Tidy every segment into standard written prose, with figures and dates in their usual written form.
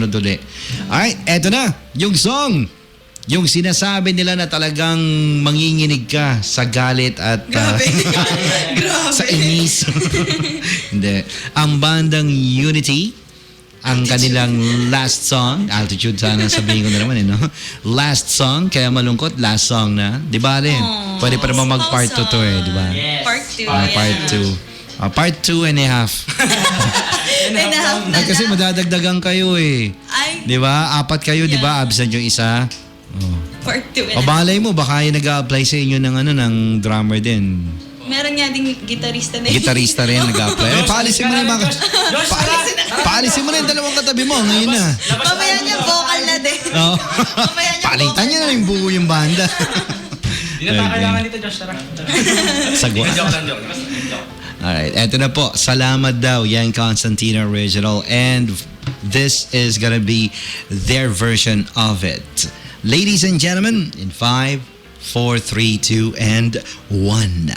Uli. Alright, eto na. Yung song. Yung sinasabi nila na talagang manginginig ka sa galit at Grabe. sa inis. Hindi. Ang bandang Unity, ang kanilang last song, Altitude sana sabihin ko na naman, no? Last song, kaya malungkot, last song na. Di ba, Alin? Pwede pa naman mag-part 2 to eh, di ba? Yes. Part 2. Part 2. Part 2 and a half. Ay, kasi madadagdagan kayo eh. Ay, Di ba? 4 kayo, di ba? Yeah. Absent yung isa. Oh. part 2. Pabalay mo, baka yung nag-a-apply sa inyo ng, ng drummer din. Meron nga ding gitarista na Gitarista rin nag-a-apply. Eh, paalisin mo na yung mga... Josh, Paalisin mo na yung dalawang katabi mo. Ngayon na. Mamaya niya vocal na din. Oh. Mamaya niya Palitan niya na yung buo yung banda. Hindi na tayo kailangan dito, Josh. Tara. Sagwa. Joke lang. Alright, eto na po. Salamat daw, Yan Constantino Original. And this is gonna be their version of it. Ladies and gentlemen, in 5, 4, 3, 2, and 1.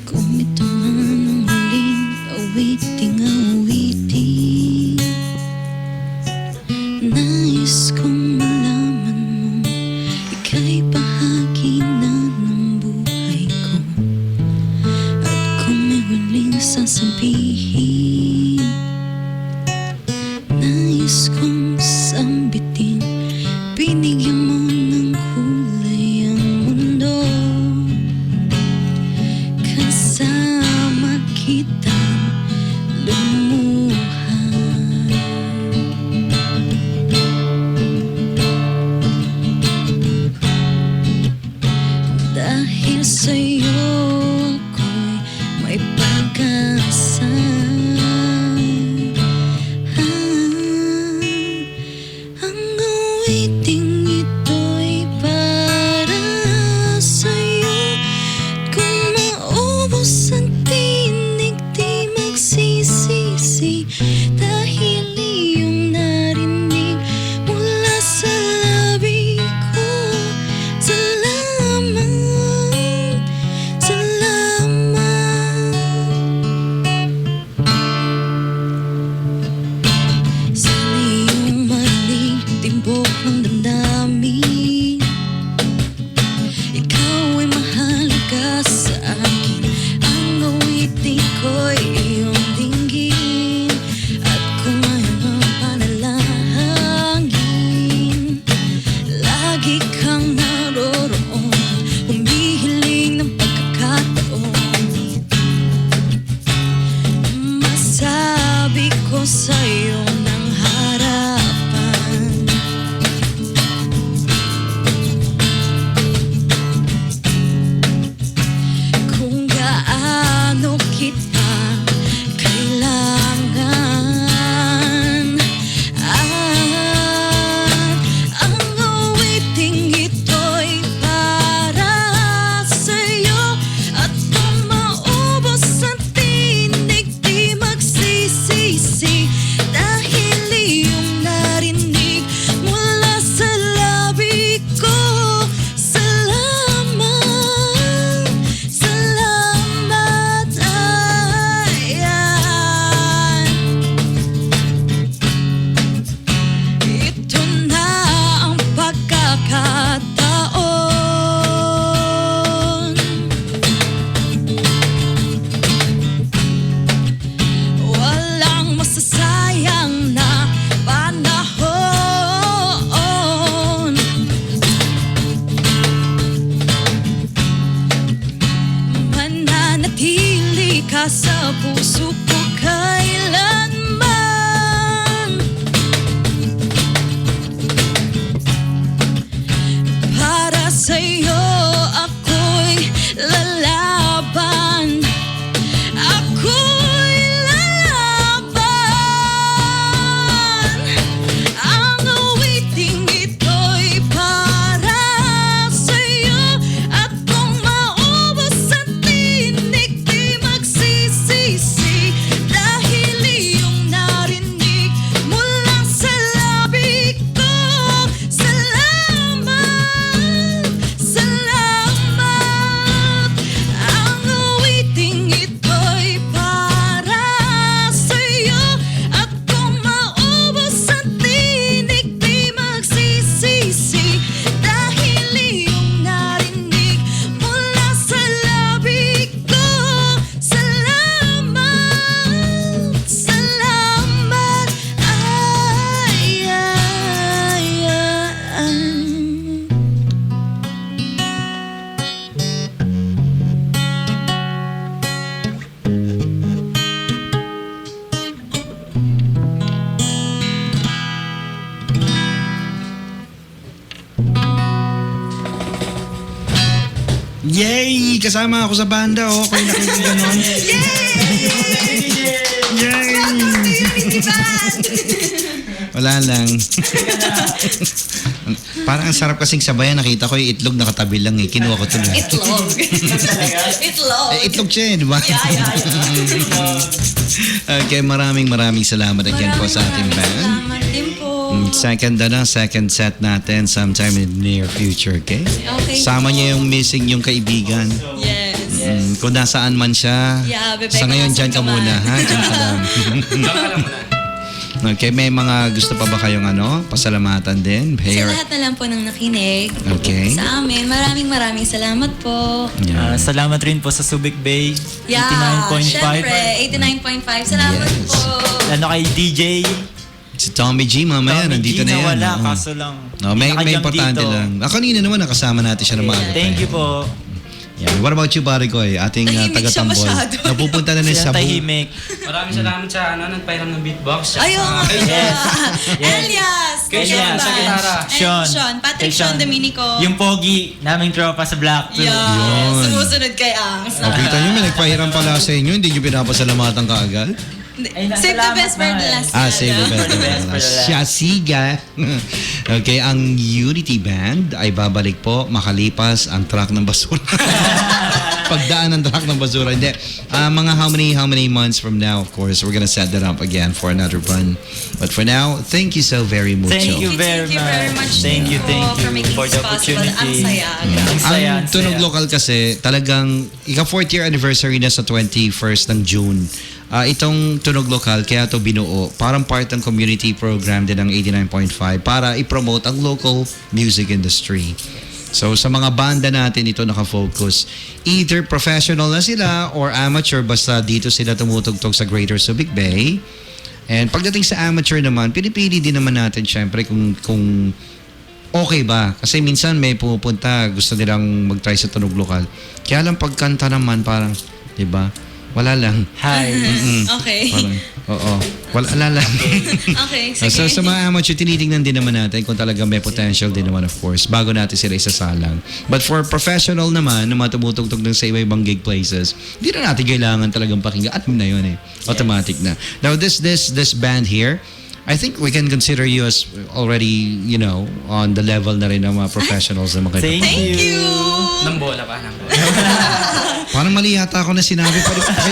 Kung ito man ang huling awiting awitin, nais kong malaman mo ika'y bahagi na ng buhay ko. At kung may huling sasabihin, nais kong sambitin, binigyan mo ng kulay ang mundo. Kasama kitang lumuhan. Dahil sa'yo ako'y may pag-asa. Ang awiting ito'y para sa'yo. Kung maubos ang tinig, di magsisisi. Dahil iyong narinig mula sa labi ko. Salamat, salamat. Sana iyong marinig timbok ng damdamin. Ikaw ay mahalaga sa akin. Ang awitin ko'y iyong dinggin. At kung ngayon ang panalangin, lagi kang naroroon, humihiling ng pagkakataon. Masabi ko sa'yo ng harapan, kung gaano kita kailangan. At ang awiting ito'y para sa'yo. At kung maubos ang tinig, di magsisisi. Dahil iyong narinig mula sa labi ko. Salamat, salamat, ayan. Ito na ang pagkakataon. Walang masasayang na panahon. Mananatili ka sa puso ko kailanman. Para sa'yo ako'y lalaban. Ako'y lalaban. Ang awiting ito'y para Yay! Kasama ako sa banda, oh. Kaya nakikita ganon. Yay! Unity Band! Wala lang. Parang ang sarap kasing sabayan. Nakita ko yung itlog nakatabi lang eh. Kinuha ko ito na. Itlog. Itlog. Itlog siya eh, di ba? Yeah. Okay, maraming salamat again po sa ating band. Salamat din po. Second set natin sometime in the near future, okay? Okay Sama po. niya yung missing yung kaibigan. Yes. Kung nasaan man siya. Yeah, bebe, Sa ngayon, kung dyan ka nasaan ka muna, man. ha? Dyan ka lang. Baka lang muna. Okay, may mga gusto pa ba kayong pasalamatan din? Sa Hair. lahat na lang po ng nakinig Okay. sa amin, maraming salamat po. Yeah. Salamat rin po sa Subic Bay. Yeah, 89.5. syempre, 89.5. Salamat Yes. po. Ano kay DJ? Si Tommy G, mamaya, Tommy nandito G na yan. wala, Oo. kaso lang. No, may nakajump importante dito. lang. Kanina naman nakasama natin siya ng maaga. Thank you po. Yeah. What about you, pare ko ating Tahimik siya taga-tambol. masyado. Napupunta na ni Siya Sabu. tahimik. Maraming salamat sa nagpairam ng beatbox. Ayun nga pala. Yes. Elias. Kay Sean, Elias. sa gitara. Sean. Patrick Kay Sean Dominico. Yung pogi, naming tropa sa Black. Yeah. Yun. Sumusunod kay Angs. Kita nyo, may nagpahiram pala sa inyo. Hindi nyo pinapasalamatan kaagad. Ay, Save the salamat best for the naman. last. Save the best. The best for the last. Siya, siga. Okay, ang Unity Band ay babalik po makalipas ang truck ng basura. Pagdaan ng truck ng basura. Hindi. Mga how many months from now, of course, we're gonna set that up again for another run. But for now, thank you so very much. Thank you very much. Thank you for making for this the possible. opportunity. Ang saya. Ang saya, Ang ang Tunog saya. Lokal kasi talagang ika-4th year anniversary na sa 21st ng June. Itong Tunog Lokal, kaya to binuo. Parang part ng community program din ng 89.5 para i-promote ang local music industry. So sa mga banda natin ito nakafocus. Either professional na sila or amateur, basta dito sila tumutugtog sa Greater Subic Bay. And pagdating sa amateur naman, pinipili din naman natin syempre kung okay ba. Kasi minsan may pupunta, gusto nilang mag-try sa Tunog Lokal. Kaya lang pagkanta naman parang, di ba? Wala lang. Hi. Okay. Parang, oo. Wala lang. Okay, sige. So sa mga amateur, tinitingnan din naman natin kung talaga may potential din naman, of course, bago natin sila isasalang. But for professional naman, na mga tumutugtog ng sa iba-ibang gig places, hindi na natin kailangan talagang pakinggan. At na yun eh. Automatic na. Now, this band here, I think we can consider you as already, on the level na rin ng mga professionals na mga Thank Thank you. Nang bola pa. Parang mali yata ako na sinabi.